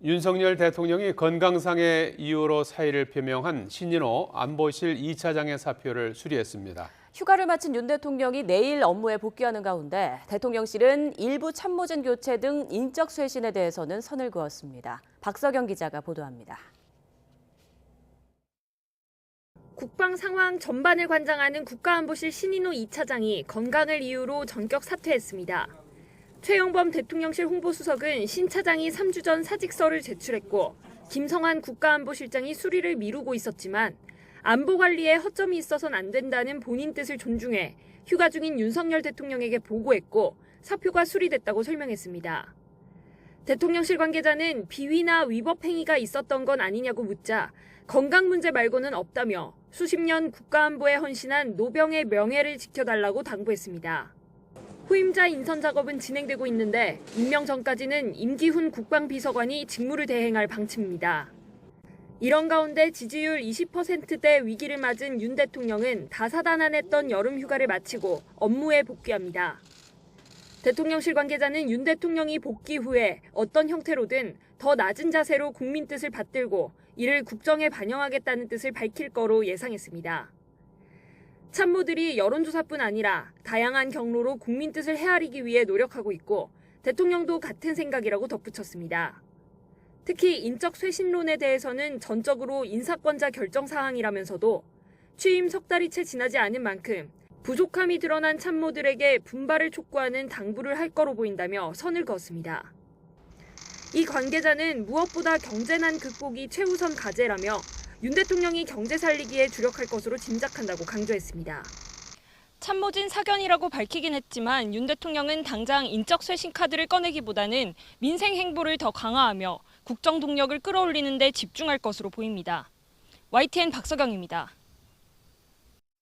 윤석열 대통령이 건강상의 이유로 사의를 표명한 신인호 안보실 2차장의 사표를 수리했습니다. 휴가를 마친 윤 대통령이 내일 업무에 복귀하는 가운데 대통령실은 일부 참모진 교체 등 인적 쇄신에 대해서는 선을 그었습니다. 박서경 기자가 보도합니다. 국방 상황 전반을 관장하는 국가안보실 신인호 2차장이 건강을 이유로 전격 사퇴했습니다. 최영범 대통령실 홍보수석은 신 차장이 3주 전 사직서를 제출했고 김성한 국가안보실장이 수리를 미루고 있었지만 안보 관리에 허점이 있어서는 안 된다는 본인 뜻을 존중해 휴가 중인 윤석열 대통령에게 보고했고 사표가 수리됐다고 설명했습니다. 대통령실 관계자는 비위나 위법 행위가 있었던 건 아니냐고 묻자 건강 문제 말고는 없다며 수십 년 국가안보에 헌신한 노병의 명예를 지켜달라고 당부했습니다. 후임자 인선 작업은 진행되고 있는데 임명 전까지는 임기훈 국방비서관이 직무를 대행할 방침입니다. 이런 가운데 지지율 20%대 위기를 맞은 윤 대통령은 다사다난했던 여름 휴가를 마치고 업무에 복귀합니다. 대통령실 관계자는 윤 대통령이 복귀 후에 어떤 형태로든 더 낮은 자세로 국민 뜻을 받들고 이를 국정에 반영하겠다는 뜻을 밝힐 거로 예상했습니다. 참모들이 여론조사뿐 아니라 다양한 경로로 국민 뜻을 헤아리기 위해 노력하고 있고 대통령도 같은 생각이라고 덧붙였습니다. 특히 인적 쇄신론에 대해서는 전적으로 인사권자 결정 사항이라면서도 취임 석 달이 채 지나지 않은 만큼 부족함이 드러난 참모들에게 분발을 촉구하는 당부를 할 거로 보인다며 선을 그었습니다. 이 관계자는 무엇보다 경제난 극복이 최우선 과제라며 윤 대통령이 경제 살리기에 주력할 것으로 짐작한다고 강조했습니다. 참모진 사견이라고 밝히긴 했지만 윤 대통령은 당장 인적 쇄신 카드를 꺼내기보다는 민생 행보를 더 강화하며 국정 동력을 끌어올리는 데 집중할 것으로 보입니다. YTN 박서경입니다.